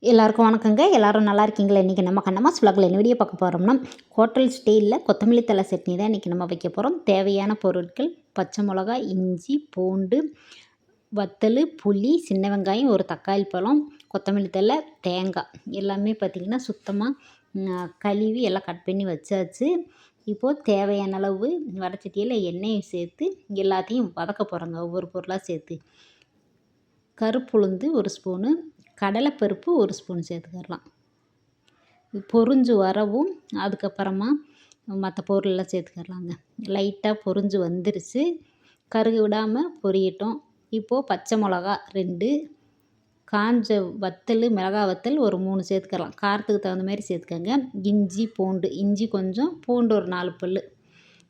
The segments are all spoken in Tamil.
எல்லாருக்கும் வணக்கங்க. எல்லாரும் நல்லா இருக்கீங்களா? இன்றைக்கி நம்ம கண்ணம்மாஸ் விலாகில் என்ன வீடியோ பார்க்க போகிறோம்னா, ஹோட்டல் ஸ்டைலில் கொத்தமல்லி தழை சட்னி தான் இன்றைக்கி நம்ம வைக்க போகிறோம். தேவையான பொருட்கள்: பச்சை மிளகாய், இஞ்சி, பூண்டு, வத்தல், புளி, சின்ன வெங்காயம், ஒரு தக்காளி பழம், கொத்தமல்லி தழை, தேங்காய் எல்லாமே பார்த்திங்கன்னா சுத்தமாக கழுவி எல்லாம் கட் பண்ணி வச்சாச்சு. இப்போது தேவையான அளவு வடச்சட்டியில் எண்ணெயை சேர்த்து எல்லாத்தையும் வதக்க போகிறோங்க. ஒவ்வொரு பொருளாக சேர்த்து கருப்புளுந்து 1 ஸ்பூனு, கடலைப்பருப்பு 1 ஸ்பூன் சேர்த்துக்கலாம். பொரிஞ்சு வரவும் அதுக்கப்புறமா மற்ற பொருளெல்லாம் சேர்த்துக்கலாங்க. லைட்டாக பொரிஞ்சு வந்துருச்சு, கருக விடாமல் பொரியட்டும். இப்போது பச்சை மிளகா 2, காஞ்ச வத்தல், மிளகா வத்தல் ஒரு 3 சேர்த்துக்கலாம். காரத்துக்கு தகுந்த மாதிரி சேர்த்துக்கங்க. இஞ்சி, பூண்டு, இஞ்சி கொஞ்சம், பூண்டு ஒரு 4 பல்.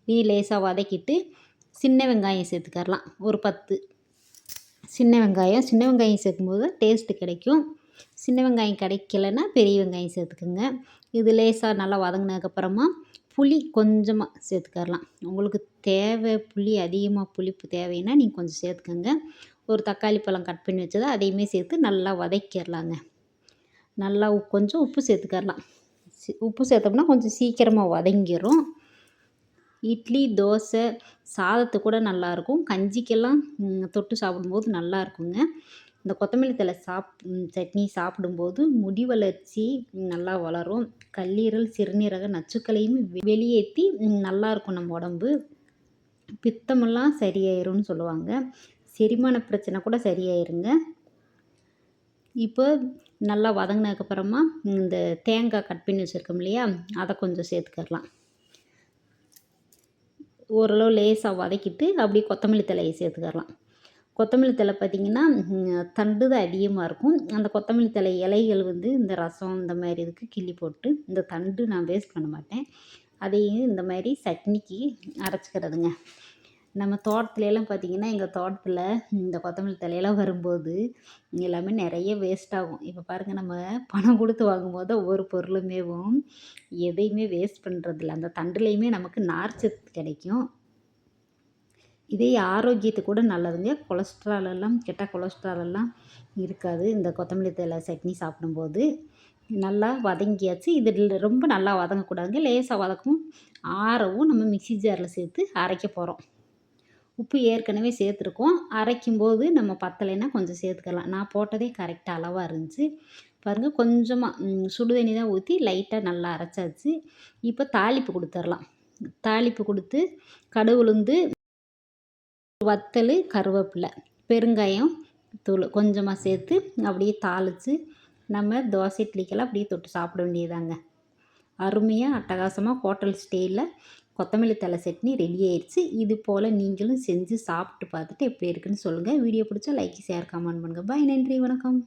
இது லேசாக வதக்கிட்டு சின்ன வெங்காயம் சேர்த்துக்கரலாம். ஒரு 10 சின்ன வெங்காயம் சேர்க்கும்போது டேஸ்ட்டு கிடைக்கும். சின்ன வெங்காயம் கிடைக்கலன்னா பெரிய வெங்காயம் சேர்த்துக்குங்க. இது லேசாக நல்லா வதங்கினதுக்கப்புறமா புளி கொஞ்சமாக சேர்த்துக்கரலாம். உங்களுக்கு புளி அதிகமாக புளிப்பு தேவைன்னா நீங்கள் கொஞ்சம் சேர்த்துக்கங்க. ஒரு தக்காளி பழம் கட் பண்ணி வச்சதை அதையுமே சேர்த்து நல்லா வதக்கிடலாங்க. நல்லா கொஞ்சம் உப்பு சேர்த்துக்கரலாம். உப்பு சேர்த்தோம்னா கொஞ்சம் சீக்கிரமாக வதங்கிடும். இட்லி, தோசை, சாதத்துக்கு கூட நல்லாயிருக்கும். கஞ்சிக்கெல்லாம் தொட்டு சாப்பிடும்போது நல்லாயிருக்குங்க. இந்த கொத்தமல்லி தழை சட்னி சாப்பிடும்போது முடி வளர்ச்சி நல்லா வளரும். கல்லீரல், சிறுநீரக நச்சுக்களையும் வெளியேற்றி நல்லாயிருக்கும் நம்ம உடம்பு. பித்தமெல்லாம் சரியாயிரும்னு சொல்லுவாங்க. செரிமான பிரச்சனை கூட சரியாயிருங்க. இப்போ நல்லா வதங்கினதுக்கப்புறமா இந்த தேங்காய் கட் பண்ணி வச்சுருக்கோம் இல்லையா, அதை கொஞ்சம் சேர்த்துக்கரலாம். ஓரளவு லேசாக வதக்கிட்டு அப்படியே கொத்தமல்லி தழையை சேர்த்துக்கரலாம். கொத்தமல்லி தழை பார்த்திங்கன்னா தண்டு தான் அதிகமாக இருக்கும். அந்த கொத்தமல்லி தழை இலைகள் இந்த ரசம் இந்த மாதிரி இதுக்கு கிள்ளி போட்டு, இந்த தண்டு நான் வேஸ்ட் பண்ண மாட்டேன். அதையும் இந்த மாதிரி சட்னிக்கு அரைச்சிக்கிறதுங்க. நம்ம தோட்டத்துலலாம் பார்த்திங்கன்னா எங்கள் தோட்டத்தில் இந்த கொத்தமல்லி தழையெல்லாம் வரும்போது எல்லாமே நிறைய வேஸ்ட் ஆகும். இப்போ பாருங்கள், நம்ம பணம் கொடுத்து வாங்கும்போது ஒவ்வொரு பொருளுமேவும் எதையுமே வேஸ்ட் பண்ணுறதில்ல. அந்த தண்டுலேயுமே நமக்கு நார்ச்சத்து கிடைக்கும். இதே ஆரோக்கியத்துக்கு கூட நல்லதுங்க. கெட்ட கொலஸ்ட்ரால் எல்லாம் இருக்காது இந்த கொத்தமல்லி தழை சட்னி சாப்பிடும்போது. நல்லா வதங்கியாச்சு. இது ரொம்ப நல்லா வதங்கக்கூடாதுங்க. லேசாக வதக்கும் ஆறவும் நம்ம மிக்ஸி ஜாரில் சேர்த்து அரைக்க போகிறோம். உப்பு ஏற்கனவே சேர்த்துருக்கோம். அரைக்கும்போது நம்ம பத்தலைன்னா கொஞ்சம் சேர்த்துக்கலாம். நான் போட்டதே கரெக்டாக அளவாக இருந்துச்சு. பாருங்கள், கொஞ்சமாக சுடு தண்ணி தான் ஊற்றி லைட்டாக நல்லா அரைச்சாச்சு. இப்போ தாளிப்பு கொடுத்துர்லாம். தாளிப்பு கொடுத்து கடுகு, உளுந்து, வத்தல், கருவேப்பிலை, பெருங்காயம் தூள் கொஞ்சமாக சேர்த்து அப்படியே தாளித்து நம்ம தோசை, இட்லிக்கெல்லாம் அப்படியே தொட்டு சாப்பிட வேண்டியதாங்க. அருமையாக அட்டகாசமாக ஹோட்டல் ஸ்டைலில் கொத்தமல்லி தழை சட்னி ரெடி ஆயிடுச்சு. இது போல் நீங்களும் செஞ்சு சாப்பிட்டு பார்த்துட்டு எப்படி இருக்குன்னு சொல்லுங்கள். வீடியோ பிடிச்சா லைக், ஷேர், கமெண்ட் பண்ணுங்கள். பாய், நன்றி, வணக்கம்.